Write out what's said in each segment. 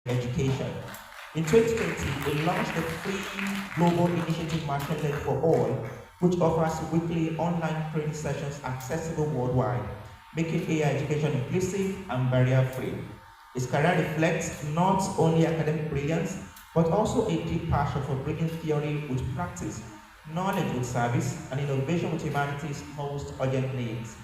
education. In 2020, we launched the free global initiative Machine Learning for All, which offers weekly online training sessions accessible worldwide, making AI education inclusive and barrier-free. His career reflects not only academic brilliance, but also a deep passion for bringing theory with practice, knowledge with service, and innovation with humanity's most urgent needs.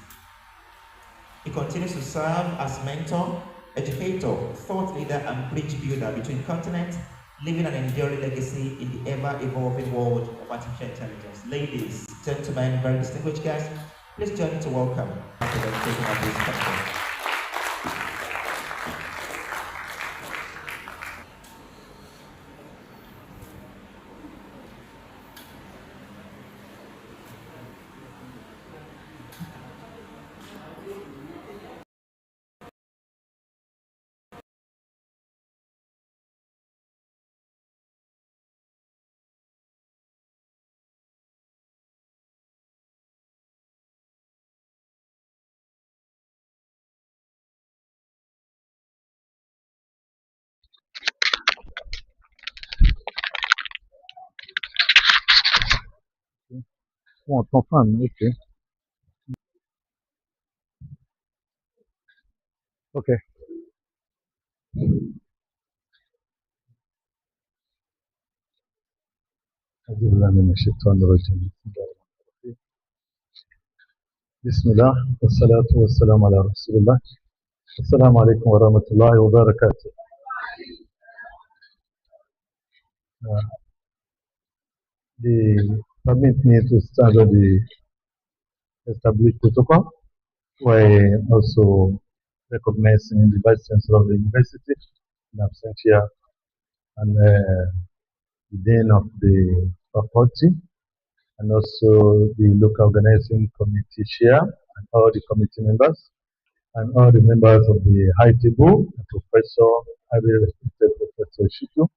He continues to serve as mentor, educator, thought leader, and bridge builder between continents, leaving an enduring legacy in the ever-evolving world of artificial intelligence. Ladies, gentlemen, very distinguished guests, please join me to welcome the dedication of this conference. On confirm, okay. Okay. Bismillah, wassalatu wassalamu ala rasulillah. Assalamu alaikum wa rahmatullahi wa barakatuh. They permit me to start on the established protocol, while also recognizing the Vice Chancellor of the University in absentia and the Dean of the faculty, and also the local organizing committee chair and all the committee members, and all the members of the high table, Professor, highly respected Professor Shitu,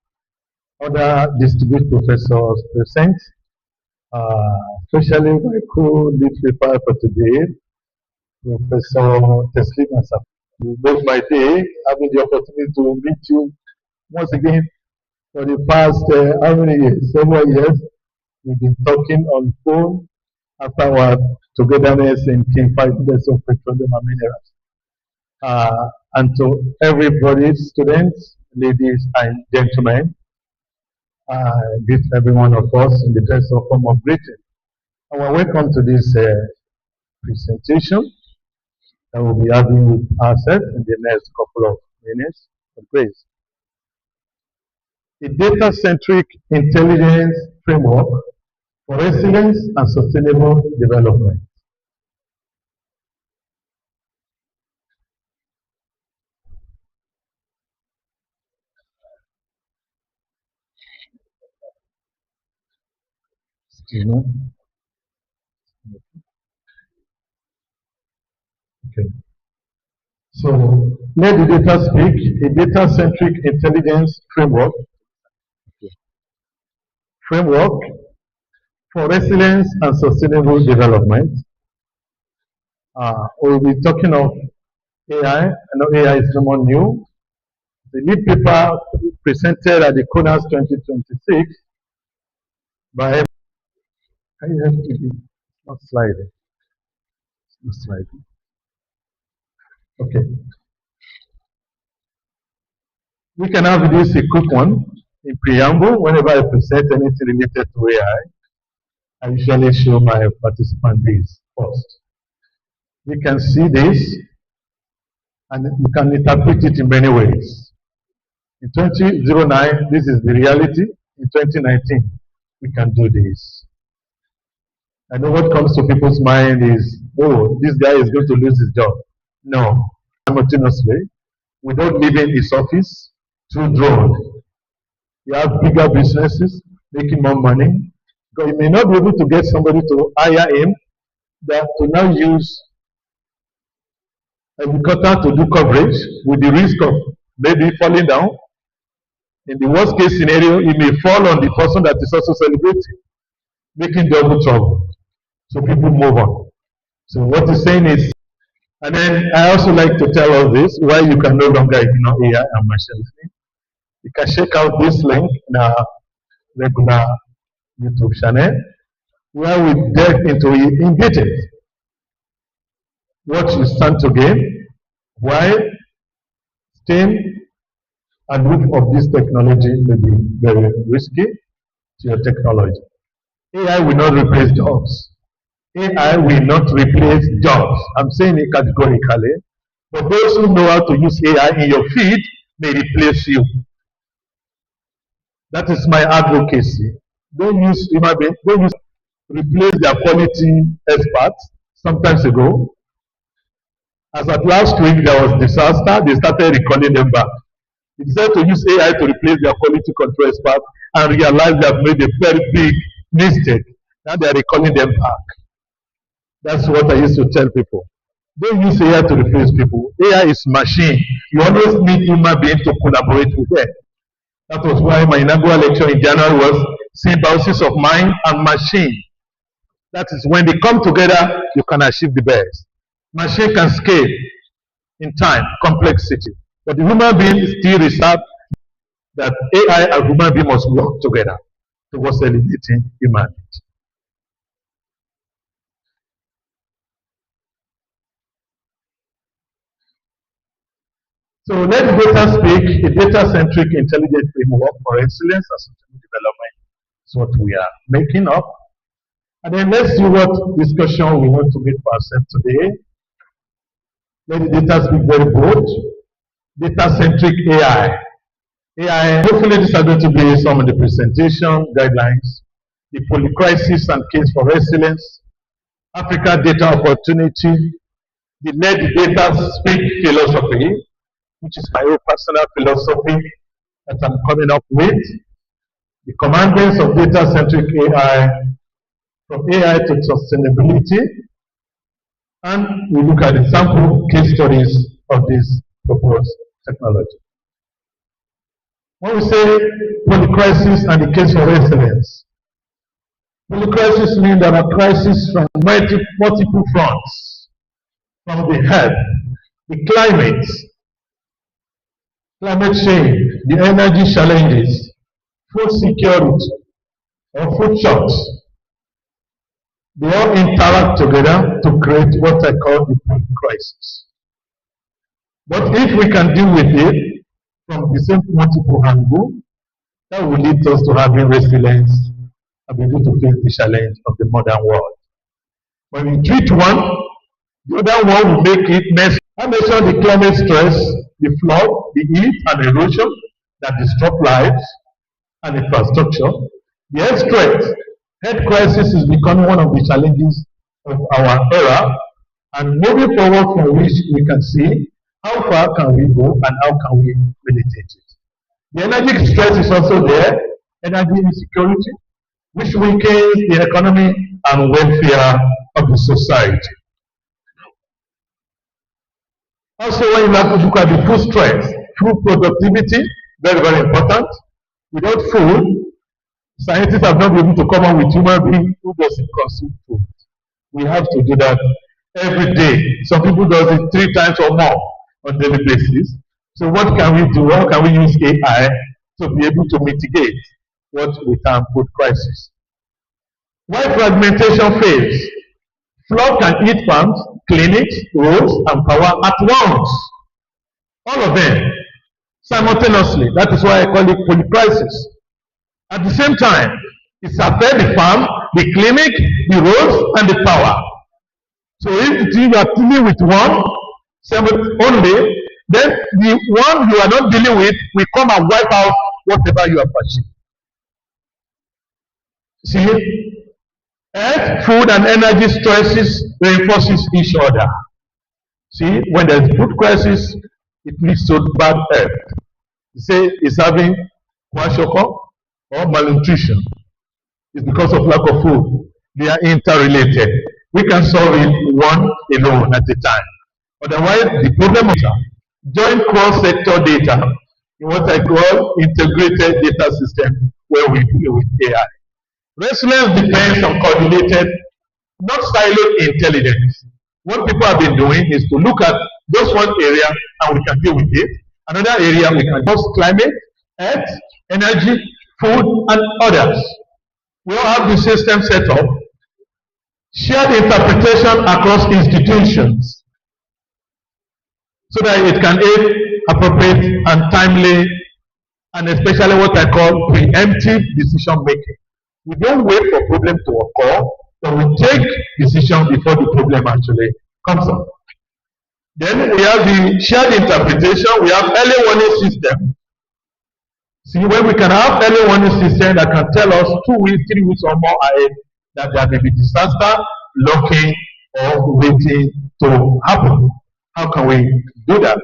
other distinguished professors present, especially my co-lead paper for today, Professor Teslim Asaf. You made my day, having the opportunity to meet you once again for the past, how many years? Several years. We've been talking on phone after our togetherness in King 5 Years of Petroleum and Minerals. And to everybody, students, ladies and gentlemen, I greet every one of us in the best of form of greeting. And welcome to this presentation that we'll be having with ourselves in the next couple of minutes. Please. A data-centric intelligence framework for resilience and sustainable development. Okay. So let the data speak. A data-centric intelligence framework for resilience and sustainable development. We'll be talking of AI. I know AI is no more new. The lead paper presented at the CONAS 2026 by not sliding. Not sliding. Okay. We can have this a quick one in preamble. Whenever I present anything related to AI, I usually show my participant this first. We can see this and we can interpret it in many ways. In 2009, this is the reality. In 2019, we can do this. I know what comes to people's mind is, oh, this guy is going to lose his job. No. Simultaneously, without leaving his office, through drone, you have bigger businesses making more money. Because you may not be able to get somebody to hire him that to now use a helicopter to do coverage with the risk of maybe falling down. In the worst case scenario, it may fall on the person that is also celebrating, making double trouble. So people move on. So what he's saying is, and then I also like to tell us this, why you can no longer ignore AI and machine learning. can check out this link in our regular YouTube channel where we delve into it in detail. What you stand to gain, why, staying aloof of this technology may be very risky to your technology. AI will not replace jobs. AI will not replace jobs. I'm saying it categorically. But those who know how to use AI in your field may replace you. That is my advocacy. Don't use human beings, don't use replace their quality experts. Sometimes ago, as at last week there was disaster, they started recalling them back. They decided to use AI to replace their quality control expert and realize they have made a very big mistake. Now they are recalling them back. That's what I used to tell people. Don't use AI to replace people. AI is machine. You always need human beings to collaborate with them. That was why my inaugural lecture in January was symbiosis of mind and machine. That is when they come together, you can achieve the best. Machine can scale in time, complexity. But the human being still reserve that AI and human being must work together towards eliminating humanity. So let data speak, a data-centric intelligent framework for resilience and sustainable development is what we are making up. And then let's see what discussion we want to make for ourselves today. Let the data speak very bold. Data-centric AI. AI, hopefully these are going to be some of the presentation guidelines, the polycrisis and case for resilience, Africa data opportunity, the let the data speak philosophy, which is my own personal philosophy that I'm coming up with, the commandments of data-centric AI, from AI to sustainability, and we look at example case studies of this proposed technology. When we say polycrisis and the case for resilience, polycrisis means there are crises from multiple fronts, from the health, the climate change, the energy challenges, food security, or food shortage. They all interact together to create what I call the food crisis. But if we can deal with it from the same multiple angle, that will lead us to having resilience and be able to face the challenge of the modern world. When we treat one, the other one will make it mess. I mentioned the climate stress, the flood, the heat and erosion that disrupt lives and infrastructure. The health threat, health crisis is becoming one of the challenges of our era, and moving forward from which we can see how far can we go and how can we meditate it. The energy stress is also there, energy insecurity, which weakens the economy and welfare of the society. Also, when you have to look at the food stress, food productivity, very, very important. Without food, scientists have not been able to come up with human being who doesn't consume food. We have to do that every day. Some people do it 3 times or more on a daily basis. So what can we do? How can we use AI to be able to mitigate what we term food crisis? Why fragmentation fails? Flood can hit farms, clinics, roads, and power at once. All of them simultaneously. That is why I call it polycrisis. At the same time, it's affect the farm, the clinic, the roads, and the power. So if you are dealing with one only, then the one you are not dealing with will come and wipe out whatever you have achieved. See, earth, food, and energy stresses reinforces each other. See, when there's food crisis, it leads to bad health. You say it's having kwashiorkor or malnutrition. It's because of lack of food. They are interrelated. We can solve it one alone at a time. Otherwise, the problem is joint cross-sector data in what I call integrated data system where we deal with AI. Resilience depends on coordinated, not siloed intelligence. What people have been doing is to look at just one area and we can deal with it. Another area we can just climate, health, energy, food, and others. We all have the system set up, shared interpretation across institutions so that it can aid appropriate and timely and especially what I call preemptive decision making. We don't wait for problem to occur, but we take decision before the problem actually comes up. Then we have the shared interpretation, we have early warning system. See, when we can have early warning system that can tell us 2 weeks, 3 weeks or more ahead that there may be disaster, lurking, or waiting to happen. How can we do that?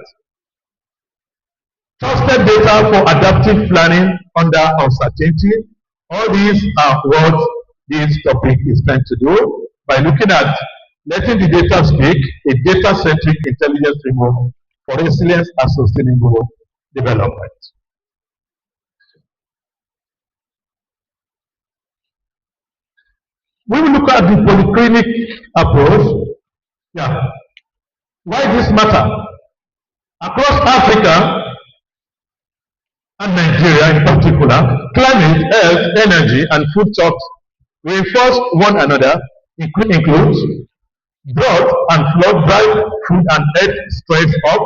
Trusted data for adaptive planning under uncertainty. All these are what this topic is trying to do by looking at letting the data speak, a data-centric intelligence framework for resilience and sustainable development. When we look at the polyclinic approach, why this matter? Across Africa and Nigeria in particular, climate, health, energy, and food talks reinforce one another, includes drought and flood drive food and earth stress up,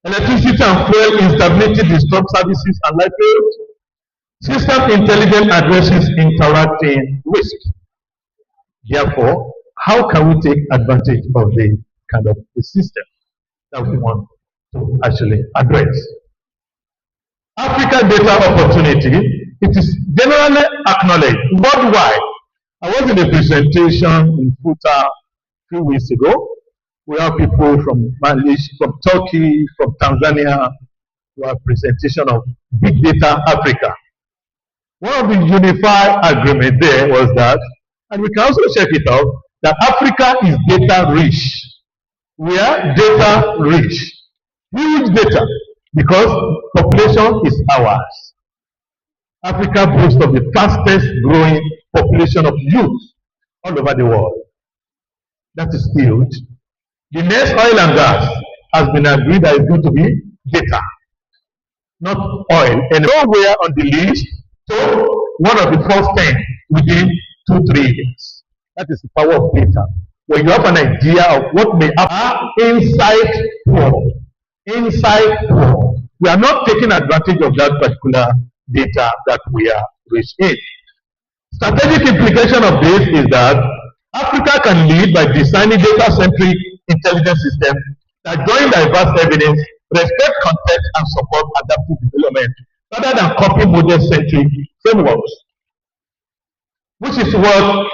electricity and fuel instability disrupt services and livelihoods, system intelligence addresses interacting risk. Therefore, how can we take advantage of the kind of the system that we want to actually address? African data opportunity, it is generally acknowledged worldwide. I was in a presentation in Futa a few weeks ago. We have people from Malaysia, from Turkey, from Tanzania, who have presentation of Big Data Africa. One of the unified agreement there was that, and we can also check it out, that Africa is data rich. We are data rich. Huge data, because population is ours. Africa boasts of the fastest growing population of youth all over the world. That is huge. The next oil and gas has been agreed that is going to be data, not oil. And nowhere on the list, so one of the first 10 within 2-3 years. That is the power of data. When you have an idea of what may happen, inside poor. Inside poor. We are not taking advantage of that particular data that we are rich in. Strategic implication of this is that Africa can lead by designing data-centric intelligence systems that join diverse evidence, respect context, and support adaptive development, rather than copy model-centric frameworks. Which is what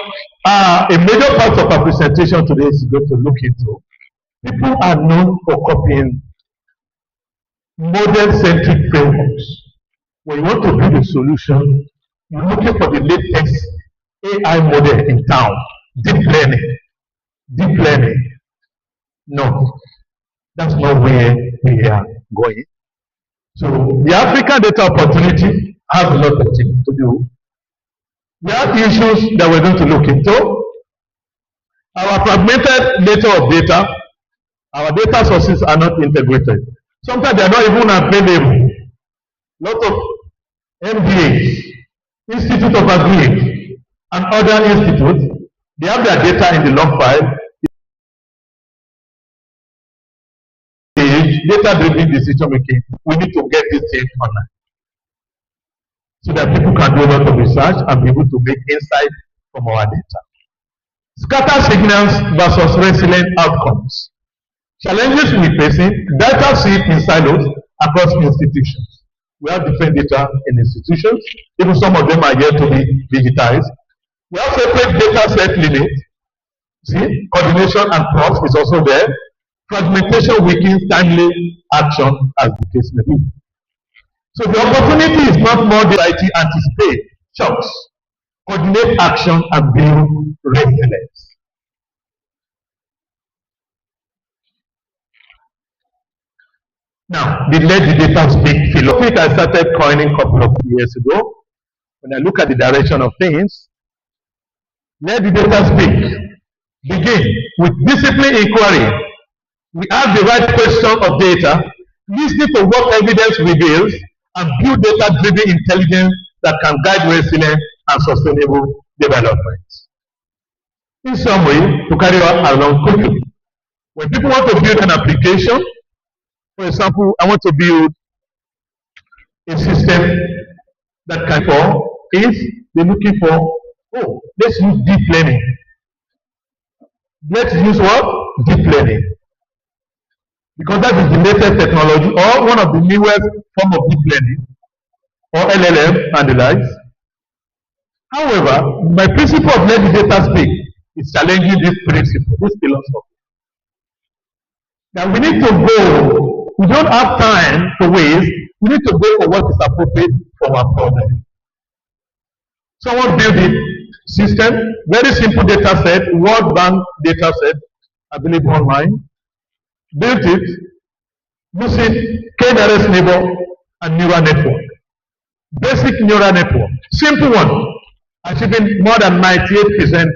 a major part of our presentation today is going to look into. People are known for copying model-centric frameworks. When you want to build a solution, you're looking for the latest AI model in town. Deep learning. Deep learning. No, that's not where we are going. So the African data opportunity has a lot of things to do. We have issues that we're going to look into. Our fragmented nature of data, our data sources are not integrated. Sometimes they are not even available. Lot of MBAs, Institute of Agri, and other institutes, they have their data in the log file. Data-driven decision making, we need to get this thing online, so that people can do a lot of research and be able to make insight from our data. Scatter signals versus resilient outcomes. Challenges we're facing, data sit in silos across institutions. We have different data in institutions, even some of them are yet to be digitized. We have separate data set limits. See, coordination and trust is also there. Fragmentation weakens timely action as the case may be. So the opportunity is not more the IT anticipate shocks, coordinate action and build resilience. Now, the let the data speak philosophy I started coining a couple of years ago. When I look at the direction of things, let the data speak. Begin with disciplined inquiry. We ask the right question of data, listening to what evidence reveals, and build data-driven intelligence that can guide resilient and sustainable development. In summary, to carry on along quickly, when people want to build an application, for example, I want to build a system that can for is they're looking for, oh, let's use deep learning. Let's use what? Deep learning. Because that is the latest technology or one of the newest form of deep learning or LLM and the likes. However, my principle of let the data speak is challenging this principle, this philosophy. Now we need to go, we don't have time to waste, we need to go for what is appropriate for our problem. Someone built a system, very simple data set, World Bank data set, available online, built it using k-nearest neighbor and neural network. Basic neural network, simple one, achieving more than 98%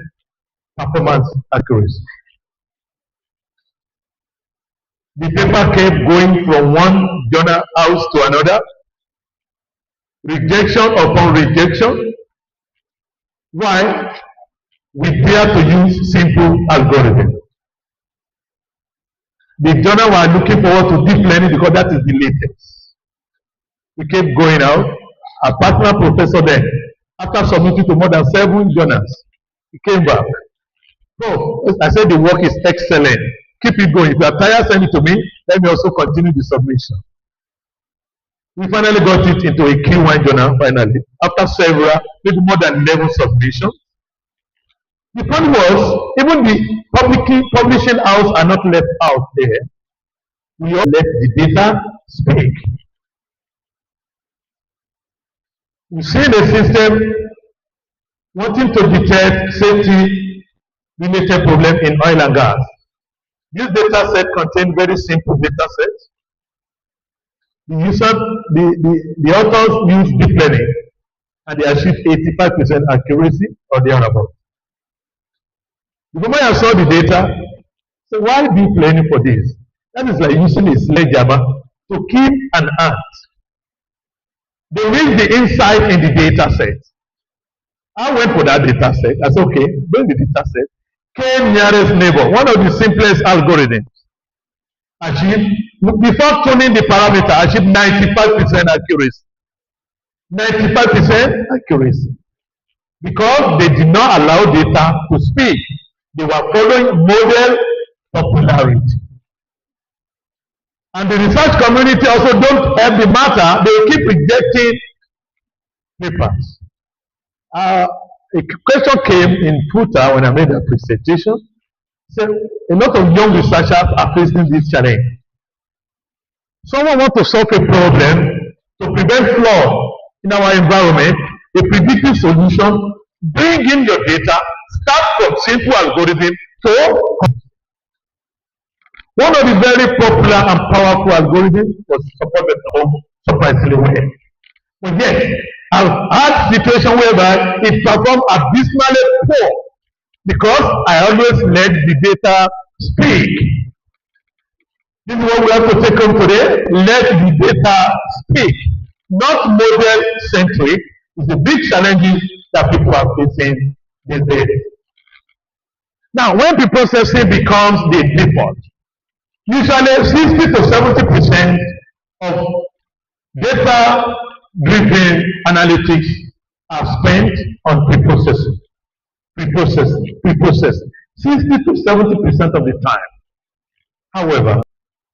performance accuracy. The paper kept going from one journal house to another, rejection upon rejection. Why? We dare to use simple algorithm. The journal were looking forward to deep learning because that is the latest. We kept going out. Our partner professor then, after submitting to more than 7 journals, he came back. Prof, I said the work is excellent. Keep it going. If you are tired, send it to me. Let me also continue the submission. We finally got it into a Q1 journal, finally, after several, maybe more than 11 submissions. The point was, even the publishing house are not left out there. We all let the data speak. We see the system wanting to detect safety-related problem in oil and gas. This data set contains very simple data sets. The authors use deep learning and they achieve 85% accuracy or thereabout. The moment I saw the data, so why deep learning for this? That is like using a sledgehammer to kill an ant. They read the insight in the data set. I went for that data set. I said, okay, bring the data set. K-nearest neighbor, one of the simplest algorithms. Achieve, before tuning the parameter, achieve 95% accuracy. 95% accuracy. Because they did not allow data to speak. They were following model popularity. And the research community also don't help the matter. They keep rejecting papers. A question came in Twitter when I made a presentation. So a lot of young researchers are facing this challenge. Someone wants to solve a problem to prevent flaw in our environment, a predictive solution, bring in your data, start from simple algorithm to one of the very popular and powerful algorithms was supported surprisingly well. But yes, I've had situation whereby it performed abysmally poor because I always let the data speak. This is what we have to take home today. Let the data speak. Not model-centric. It's a big challenge that people are facing these days. Now, when pre-processing becomes the default, usually 60 to 70% of data-driven analytics are spent on pre-processing. 60 to 70% of the time. However,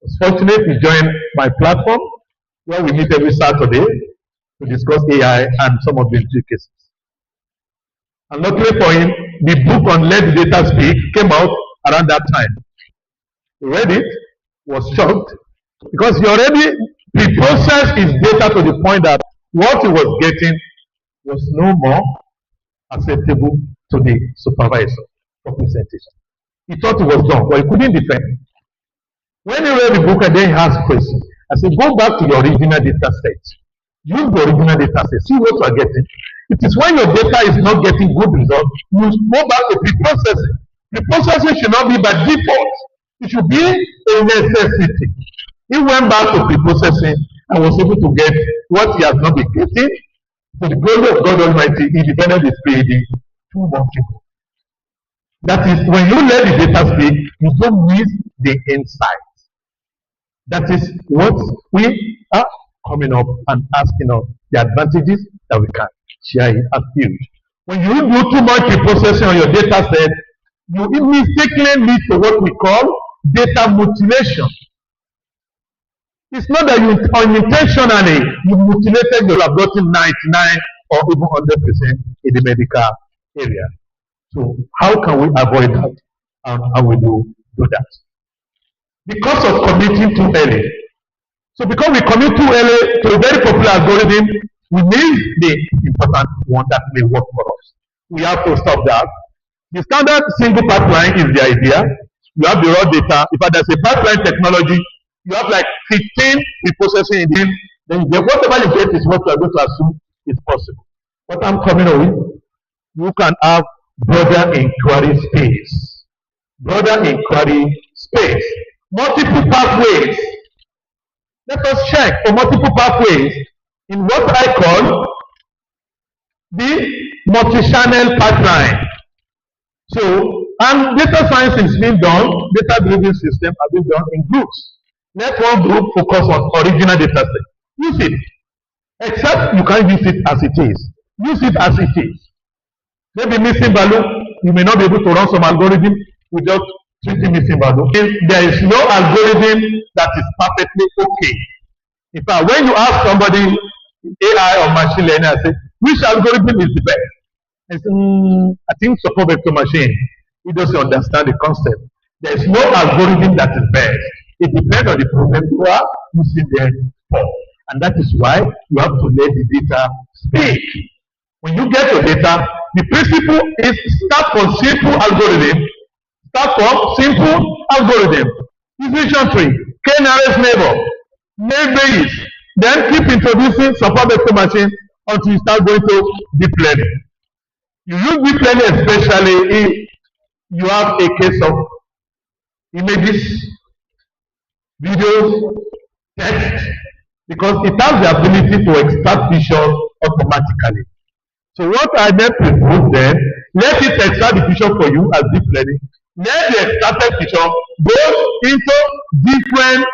it's fortunate to join my platform where we meet every Saturday to discuss AI and some of the intricacies. And luckily for him, the book on Let the Data Speak came out around that time. He read it, was shocked, because he already pre-processed his data to the point that what he was getting was no more acceptable to the supervisor for presentation. He thought it was done, but he couldn't defend. When he read the book and then he asked questions, I said, go back to your original data set. Use the original data set. See what you are getting. It is when your data is not getting good results, you go back to pre-processing. Pre-processing should not be by default. It should be a necessity. He went back to pre-processing and was able to get what he has not been getting. To the glory of God Almighty, he defended his PhD 2 months ago. That is, when you let the data speak, you don't miss the insight. That is what we are coming up and asking of the advantages that we can share it as huge. When you do too much reprocessing on your data set, you mistakenly lead to what we call data mutilation. It's not that you unintentionally you mutilated, you have gotten 99 or even 100% in the medical area. So how can we avoid that? And how will we do that? Because of committing too early. So because we commit too early to a very popular algorithm, we miss the important one that may work for us. We have to stop that. The standard single pipeline is the idea. You have the raw data. If there's a pipeline technology, you have like 15 reprocessing in it, then you get whatever you get is what you are going to assume is possible. What I'm coming up with, you can have broader inquiry space. Broader inquiry space. Multiple pathways. Let us check for multiple pathways in what I call the multi-channel pipeline. So, and data science is being done, data-driven systems are being done in groups. Let one group focus on original data set. Use it. Except you can't use it as it is. Use it as it is. Maybe missing value, you may not be able to run some algorithm without treating missing value. There is no algorithm that is perfectly okay. In fact, when you ask somebody AI or machine learning, I say, which algorithm is the best? I say, I think support vector machine. He doesn't understand the concept. There is no algorithm that is best. It depends on the problem you are using them for. And that is why you have to let the data speak. When you get your data, the principle is start from simple algorithm. Start from simple algorithm. Decision tree, k-nearest neighbor, name base. Then keep introducing support vector machine until you start going to deep learning. You use deep learning especially if you have a case of images, videos, text, because it has the ability to extract vision automatically. So what I then propose then, let it extract the vision for you as deep learning. Let the extracted vision go into different,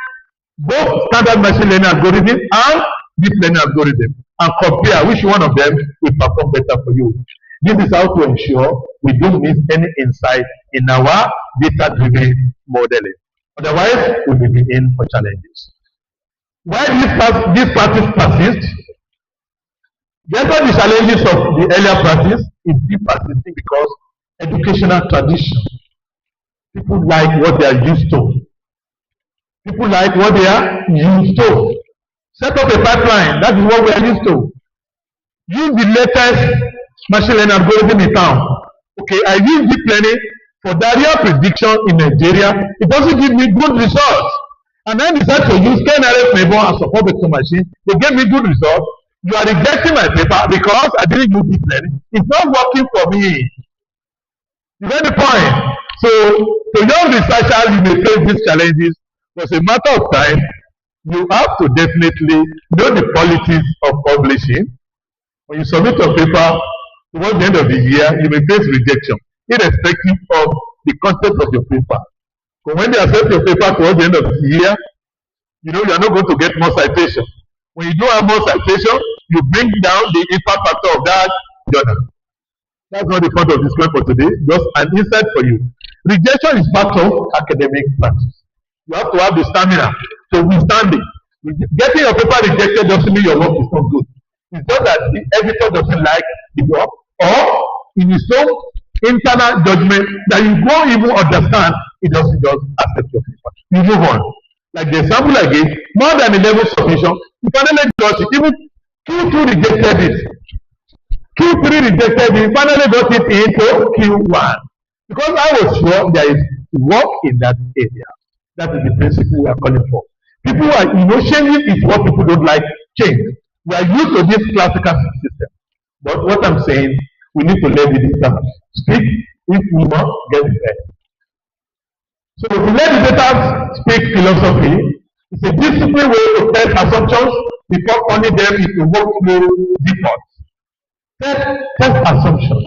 both standard machine learning algorithm and deep learning algorithm, and compare which one of them will perform better for you. This is how to ensure we don't miss any insight in our data-driven modeling. Otherwise, we will be in for challenges. Why this practice persists? Therefore, the challenges of the earlier practice is still persisting because educational tradition. People like what they are used to. People like what they are used to. Set up a pipeline. That is what we are used to. Use the latest machine learning algorithm in town. Okay, I use deep learning for diarrhea prediction in Nigeria. It doesn't give me good results. And then decide to use k-nearest neighbor and support vector machine. They gave me good results. You are rejecting my paper because I didn't use deep learning. It's not working for me. You get the point? So, to young researchers, you may face these challenges. But it's a matter of time. You have to definitely know the politics of publishing. When you submit your paper towards the end of the year, you may face rejection, irrespective of the content of your paper. But when they accept your paper towards the end of the year, you know you are not going to get more citation. When you do have more citation, you bring down the impact factor of that journal. That's not the point of this class for today. Just an insight for you. Rejection is part of academic practice. You have to have the stamina to withstand it. Getting your paper rejected doesn't mean your work is not good. It's just that the editor doesn't like the work, or in his own internal judgment that you won't even understand, it doesn't just accept your paper. You move on. Like the example I gave, more than 11 submission, you finally got it. Even 2 rejected it. 2-3 rejected it, finally got it into Q1. Because I was sure there is work in that area. That is the principle we are calling for. People are, changing is what people don't like change. We are used to this classical system. But what I'm saying, we need to let the data speak if we must get it right. So if we let the data speak philosophy, It's a disciplined way to test assumptions before turning them into workflow defaults. Test assumptions.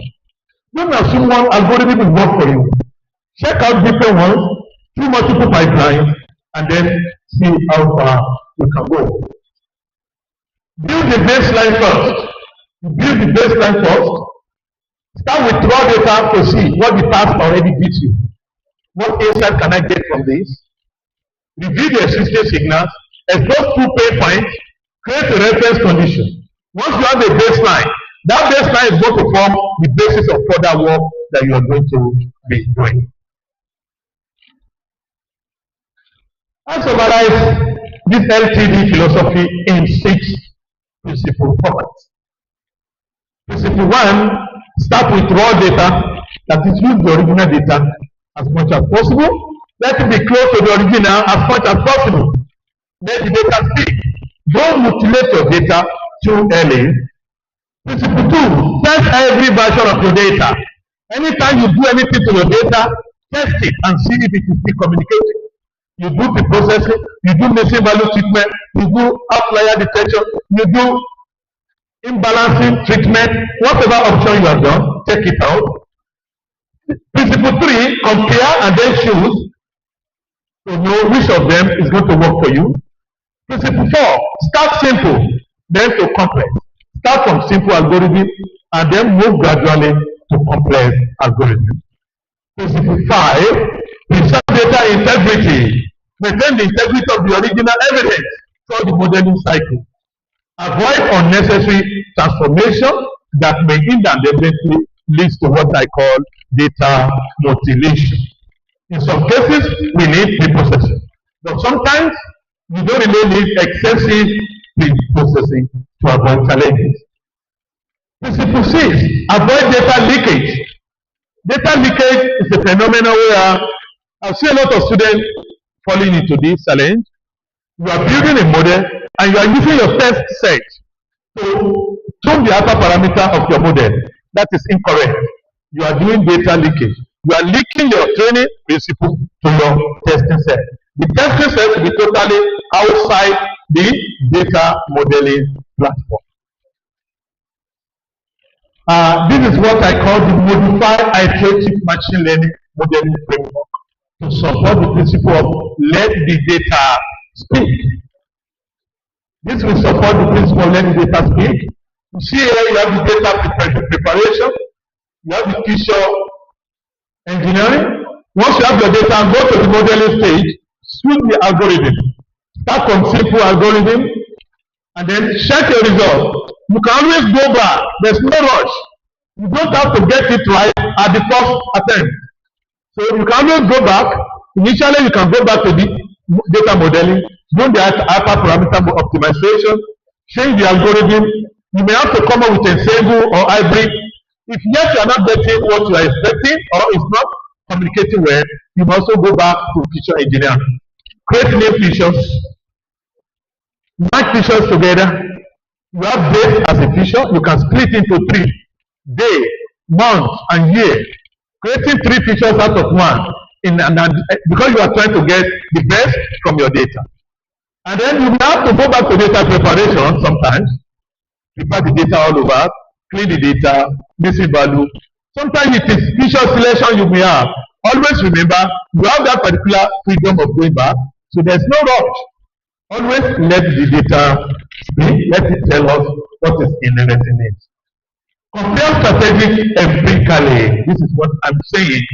Don't assume one algorithm will work for you. Check out different ones through multiple pipelines and then see how far you can go. Build the baseline first. You build the baseline first. Start with raw data to see what the task already gives you. What insight can I get from this? Review the existing signals, explore 2 pain points, create a reference condition. Once you have a baseline, that baseline is going to form the basis of further work that you are going to be doing. I summarize this LTD philosophy in 6 principal formats. Principle 1, start with raw data, that is, use the original data as much as possible. Let it be close to the original as much as possible. Let the data speak. Don't mutilate your data too early. Principle 2, test every version of your data. Anytime you do anything to your data, test it and see if it is still communicating. You do pre-processing, you do missing value treatment, you do outlier detection, you do imbalancing treatment, whatever option you have done, check it out. Principle 3, compare and then choose to know which of them is going to work for you. Principle 4, start simple, then to complex. Start from simple algorithm and then move gradually to complex algorithm. Principle 5, preserve data integrity. Maintain the integrity of the original evidence throughout the modeling cycle. Avoid unnecessary transformation that may inadvertently lead to what I call data mutilation. In some cases, we need pre-processing, but sometimes you don't really need excessive pre-processing to avoid challenges. Principle 6, avoid data leakage. Data leakage is a phenomenon where I've seen a lot of students falling into this challenge. You are building a model and you are using your test set to tune the upper parameter of your model. That is incorrect. You are doing data leakage. You are leaking your training principle to your testing set. The testing set will be totally outside the data modeling platform. This is what I call the modified iterative machine learning modeling framework to support the principle of let the data speak. This will support the principle of let the data speak. You see here you have the data preparation, you have the feature engineering. Once you have your data, go to the modeling stage, switch the algorithm. Start from simple algorithm and then check your result. You can always go back. There's no rush. You don't have to get it right at the first attempt. So you can always go back. Initially, you can go back to the data modeling, do the hyperparameter optimization, change the algorithm. You may have to come up with a single or hybrid. If yet you are not getting what you are expecting or it's not communicating well, you must also go back to feature engineering. Create new features, match features together. You have date as a feature, you can split into 3: day, month, and year. Creating 3 features out of one because you are trying to get the best from your data. And then you have to go back to data preparation sometimes, prepare the data all over, clean the data, missing value. Sometimes it is feature selection you may have. Always remember, you have that particular freedom of going back, so there's no rush. Always let the data speak, let it tell us what is inherent in it. Compare strategies empirically. This is what I'm saying.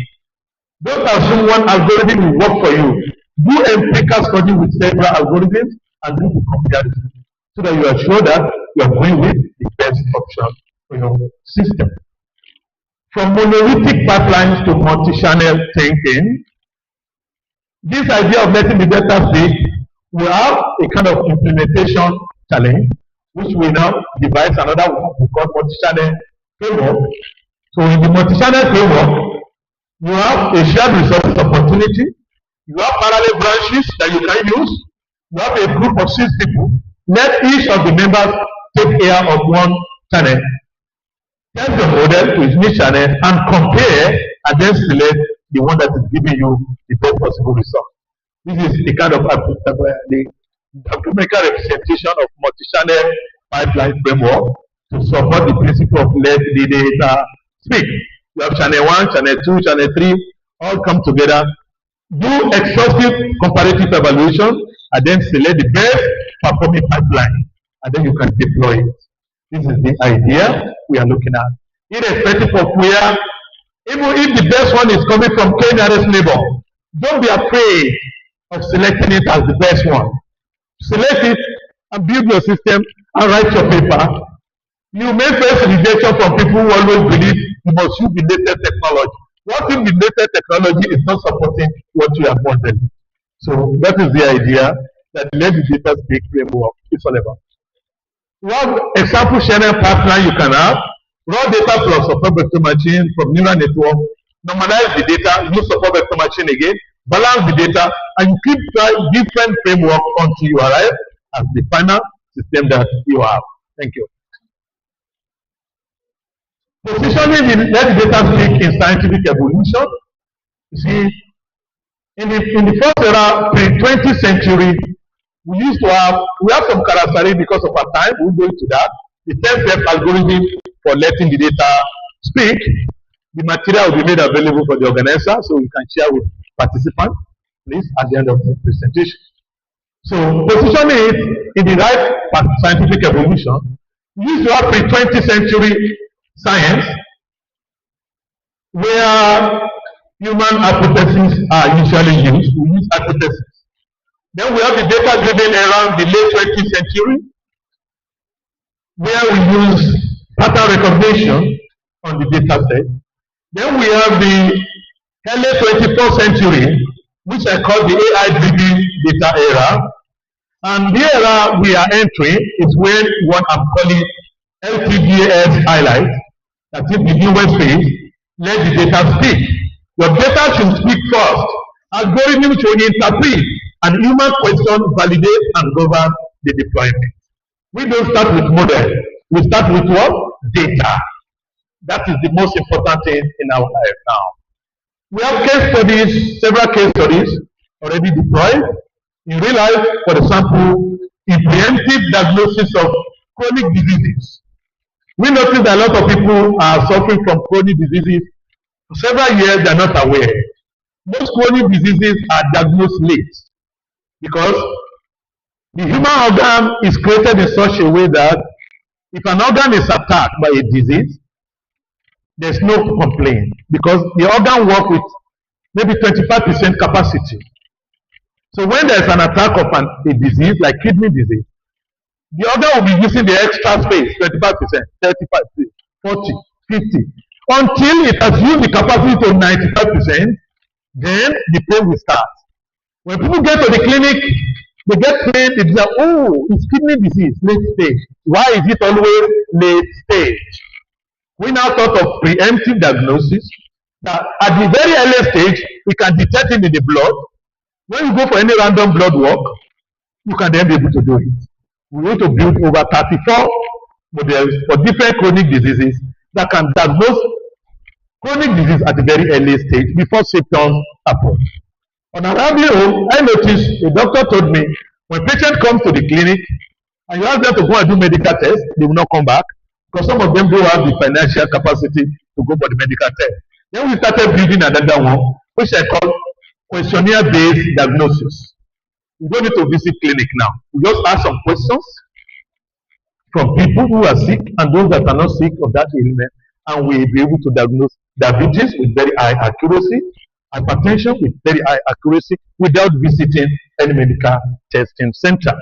Don't assume one algorithm will work for you. Do empirical study with several algorithms and do the comparison so that you are sure that you are going with the best option for your system. From monolithic pipelines to multi-channel thinking, this idea of letting the data speak, we have a kind of implementation challenge, which we now devise another one we call multi-channel framework. So in the multi-channel framework, you have a shared resource opportunity, you have parallel branches that you can use, you have a group of 6 people. Let each of the members take care of one channel. Test the model with each channel and compare and then select the one that is giving you the best possible result. This is the kind of the documentary representation of multi-channel pipeline framework to support the principle of let the data speak. You have channel 1, channel 2, channel 3, all come together, do exhaustive comparative evaluation, and then select the best performing pipeline, and then you can deploy it. This is the idea we are looking at. Irrespective of where, even if the best one is coming from nearest neighbor, don't be afraid of selecting it as the best one. Select it and build your system and write your paper. You may face rejection from people who always believe you must use the latest technology. What if the latest technology is not supporting what you have wanted? So that is the idea that let the data speak framework is all about. One example channel pipeline you can have, raw data plus support vector machine from neural network, normalize the data, use support vector machine again, balance the data, and you keep trying different framework until you arrive at the final system that you have. Thank you. Positioning the let the data speak in scientific evolution. You see, in the first era, pre-20th century, we have some characteristics because of our time. We'll go into that. The 10-step algorithm for letting the data speak. The material will be made available for the organizer, so you can share with participants, please, at the end of the presentation. So, positioning it in the right scientific evolution, we used to have pre-20th century science, where human hypotheses are usually used. We use hypotheses. Then we have the data driven around the late 20th century, where we use pattern recognition on the data set. Then we have the early 21st century, which I call the AI driven data era. And the era we are entering is when what I'm calling LTDS highlight, that is the newest phase, let the data speak. Your data should speak first. Algorithm should interpret, and human question validate and govern the deployment. We don't start with model. We start with what? Data. That is the most important thing in our life now. We have case studies, several case studies already deployed. In real life, for example, in preemptive diagnosis of chronic diseases. We notice that a lot of people are suffering from chronic diseases. For several years, they are not aware. Most chronic diseases are diagnosed late because the human organ is created in such a way that if an organ is attacked by a disease, there's no complaint because the organ works with maybe 25% capacity. So when there's an attack of a disease like kidney disease, the organ will be using the extra space, 25%, 35%, 40%, 50%, until it has used the capacity to 95%, then the pain will start. When people get to the clinic, they get pain, they say, oh, it's kidney disease, late stage. Why is it always late stage? We now thought of preemptive diagnosis, that at the very early stage, we can detect it in the blood. When you go for any random blood work, you can then be able to do it. We want to build over 34 models for different chronic diseases that can diagnose chronic disease at the very early stage before symptoms approach. On arriving home, I noticed a doctor told me when patient comes to the clinic and you ask them to go and do medical tests, they will not come back because some of them don't have the financial capacity to go for the medical test. Then we started building another one, which I call questionnaire-based diagnosis. You don't need to visit clinic now. We just ask some questions from people who are sick and those that are not sick of that ailment, and we'll be able to diagnose diabetes with very high accuracy, hypertension with very high accuracy, without visiting any medical testing center.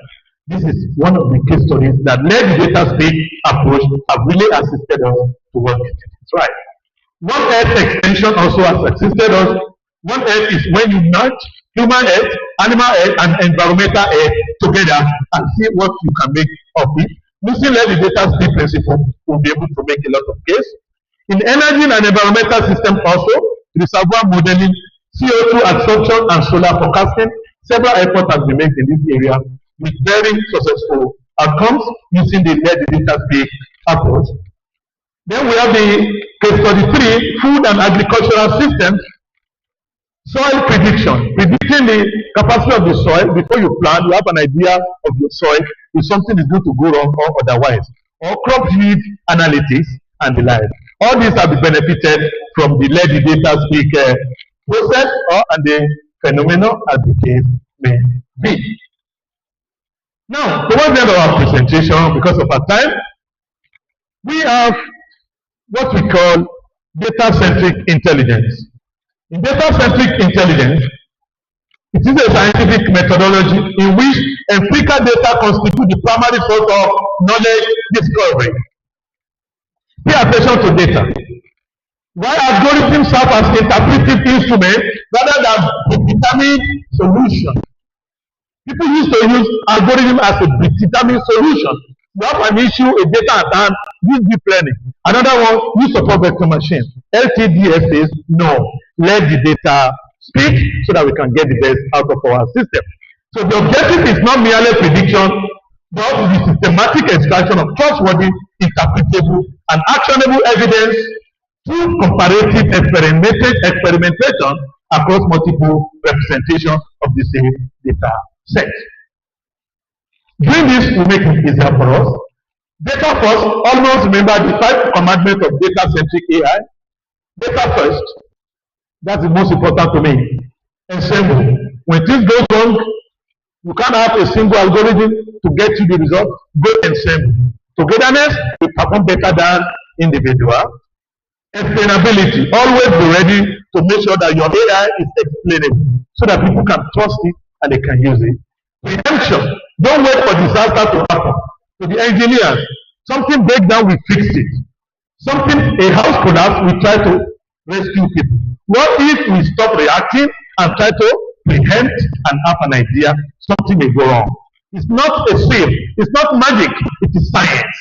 This is one of the case studies that let the data speak approach have really assisted us to work. That's right. One Health extension also has assisted us. One Health is when you merge human health, animal health, and environmental health together and see what you can make of it. Using let the data speak principle, will be able to make a lot of case. In energy and environmental system also, reservoir modeling, CO2 absorption, and solar forecasting, several efforts have been made in this area with very successful outcomes using the let the data speak approach. Then we have the case study 3, food and agricultural systems. Soil prediction, predicting the capacity of the soil before you plant, you have an idea of your soil, if something is going to go wrong or otherwise. Or crop yield analytics and the like. All these have been benefited from the let the data speak process or and the phenomenon as the case may be. Now, towards the end of our presentation, because of our time, we have what we call data-centric intelligence. In data-centric intelligence, it is a scientific methodology in which empirical data constitute the primary source of knowledge discovery. Pay attention to data. While algorithms serve as interpretive instruments rather than predetermined solution. People used to use algorithm as a predetermined solution. You have an issue, a data at hand, use deep learning. Another one, use support vector machine. LTDS says no. Let the data speak so that we can get the best out of our system. So the objective is not merely prediction, but the systematic extraction of trustworthy, interpretable, and actionable evidence through comparative experimentation across multiple representations of the same data set. Doing this will make it easier for us. Data first, always remember the 5 commandments of data-centric AI. Data first, that's the most important to me. Ensemble. When things go wrong, you can't have a single algorithm to get you the result. Go ensemble. Togetherness will perform better than individual. Explainability. Always be ready to make sure that your AI is explainable so that people can trust it and they can use it. Preemption. Don't wait for disaster to happen. To the engineers, something break down, we fix it. Something, a house collapse, we try to rescue people. What if we stop reacting and try to preempt and have an idea something may go wrong? It's not a skill, it's not magic, it is science.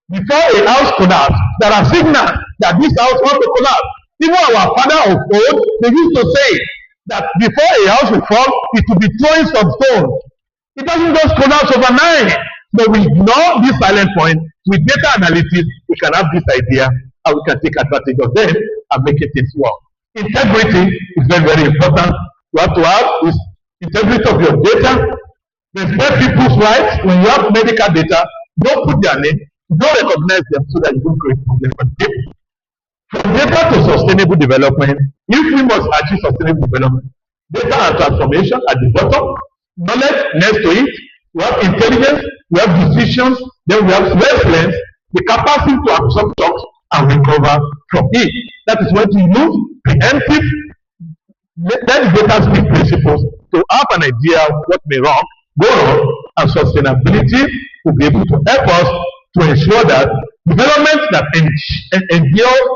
Before a house collapse, there are signals that this house wants to collapse. Even our father of old, they used to say that before a house will fall, it will be throwing some stones. It doesn't just collapse overnight. But we ignore this silent point. With data analytics, we can have this idea and we can take advantage of them and make it things work. Integrity is very, very important. You have to have this integrity of your data. Respect people's rights. When you have medical data, don't put their name, don't recognize them so that you don't create problems for people. From data to sustainable development, if we must achieve sustainable development, data and transformation at the bottom, knowledge next to it, we have intelligence, we have decisions, then we have resilience, the capacity to absorb shocks and recover from it. That is when you use preemptive, let the data speak principles to have an idea of what may go wrong, and sustainability will be able to help us to ensure that development that endures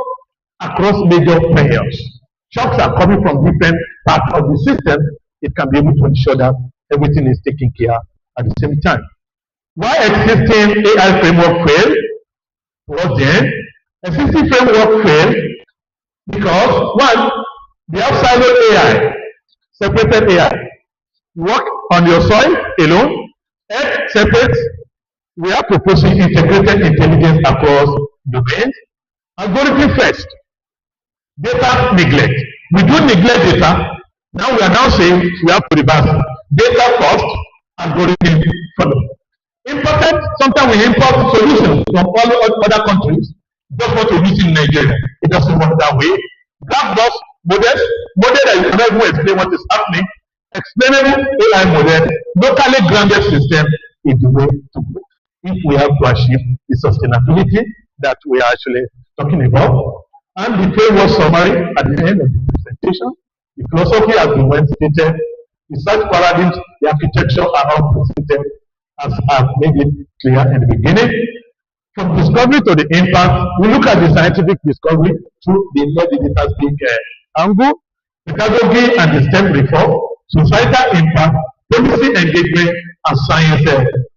across major players. Shocks are coming from different parts of the system. It can be able to ensure that everything is taken care at the same time. Why existing AI framework failed? Towards the end, existing framework failed because one, they have siloed AI, separated AI. Work on your soil alone, X separate. We are proposing integrated intelligence across domains. Algorithm first. Data neglect. We do neglect data. Now we are now saying we have to reverse data first, algorithm follow. Imported, sometimes we import solutions from all other countries, just want to use in Nigeria. It doesn't work that way. Black box models, model that you cannot even explain what is happening, explainable AI model, locally grounded system is the way to go. If we have to achieve the sustainability that we are actually talking about. And the framework summary at the end of the presentation, the philosophy has been well stated, research paradigms, the architecture are all presented as I've made it clear in the beginning. From discovery to the impact, we look at the scientific discovery through the data speak angle, pedagogy and the STEM reform, societal impact, policy engagement, and science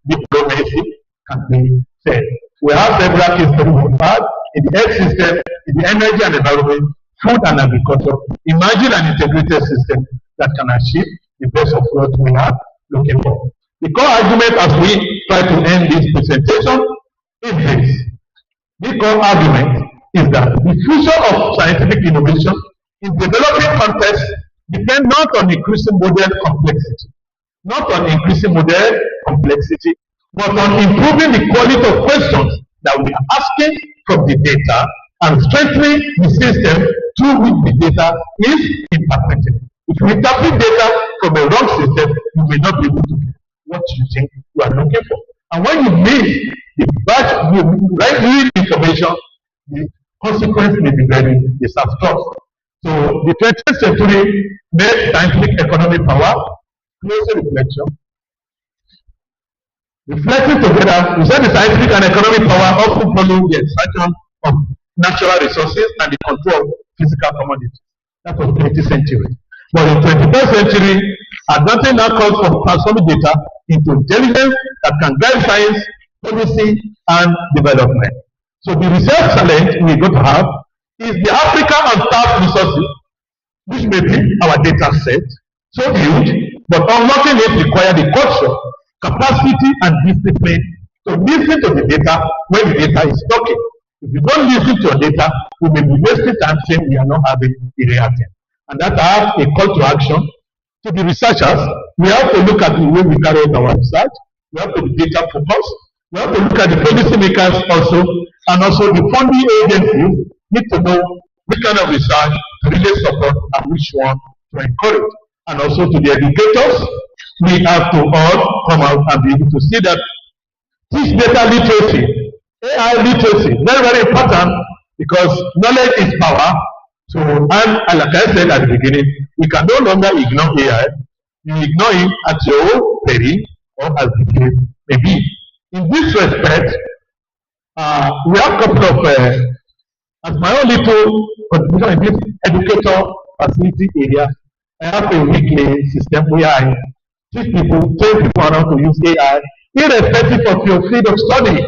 diplomacy can be said. We have several case studies we've had in the health system, in the energy and environment, food and agriculture. Imagine an integrated system that can achieve the best of what we are looking for. The core argument as we try to end this presentation is this. The core argument is that the future of scientific innovation in developing contexts depend not on increasing model complexity, but on improving the quality of questions that we are asking from the data and strengthening the system through which the data is interpreted. If you interpret data from a wrong system, you may not be able to get what you think you are looking for. And when you miss the batch, you right real information, the consequence may be very disastrous. So the 20th century made scientific economic power close reflection. Reflecting together, we said the scientific and economic power often follow the extraction of natural resources and the control of physical commodities. That was 20th century. But in 21st century, advancing now calls for transforming data into intelligence that can guide science, policy, and development. So the research challenge we're going to have is the Africa untapped resources, which may be our data set, so huge, but unlocking it requires the culture, capacity, and discipline to listen to the data when the data is talking. If you don't listen to your data, we may be wasting time saying we are not having the reaction. And that I have a call to action to the researchers. We have to look at the way we carry out our research. We have to be data focused. We have to look at the policy makers also, and also the funding agencies need to know which kind of research to really support and which one to encourage. And also to the educators, we have to all come out and be able to see that teach data literacy, AI literacy, very, very important because knowledge is power. So, and like I said at the beginning, we can no longer ignore AI. You ignore it at your own peril or as the case may be. In this respect, we have a couple of, as my own little contribution in this educator facility area, I have a weekly system where I teach people, train people around to use AI, irrespective of your field of study.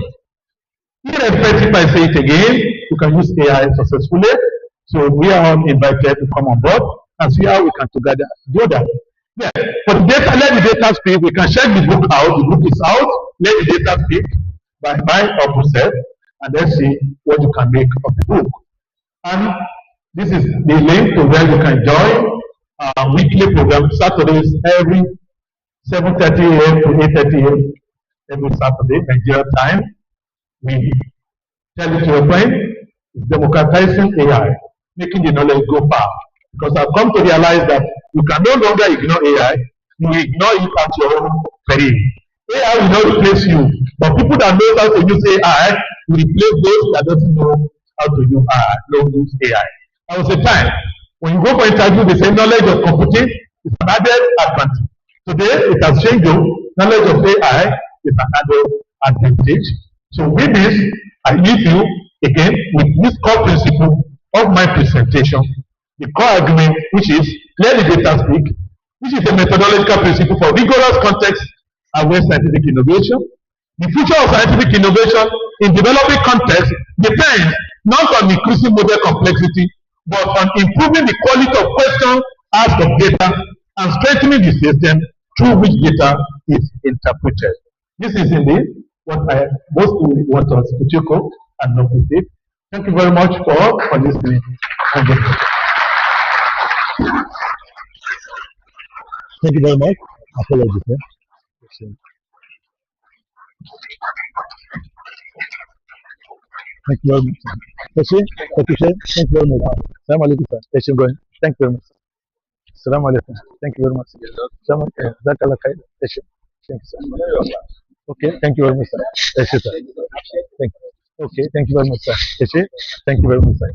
Irrespective, I say it again, you can use AI successfully. So we are all invited to come on board and see how we can together do that. Yeah. For the data, let the data speak. We can check the book out. The book is out. Let the data speak by mind or process, and let's see what you can make of the book. And this is the link to where you can join our weekly program. Saturdays every 7:30 a.m. to 8:30 a.m. every Saturday, Nigeria time. We tell it to your friend, it's democratizing AI, making the knowledge go far. Because I've come to realize that you can no longer ignore AI, you ignore it at your own peril. AI will not replace you, but people that know how to use AI will replace those that doesn't know how to use AI. There was a time when you go for interview, they say knowledge of computing is an added advantage. Today it has changed. Knowledge of AI is an added advantage. So with this, I leave you again with this core principle of my presentation, the core argument, which is let the data speak, which is a methodological principle for rigorous context aware scientific innovation. The future of scientific innovation in developing context depends not on increasing model complexity, but on improving the quality of questions asked of data and strengthening the system through which data is interpreted. This is indeed what I mostly want us to check out and look with it. Thank you very much for listening. Thank you very much. Apologies. Thank you very much. Thank you very much. Assalamu alaikum, sir. Thank you very much. Assalamu alaikum. Thank you very much. Thank you, sir. Okay, thank you very much, sir. Thank you, sir. Okay, thank you very much, sir. Thank you very much, sir.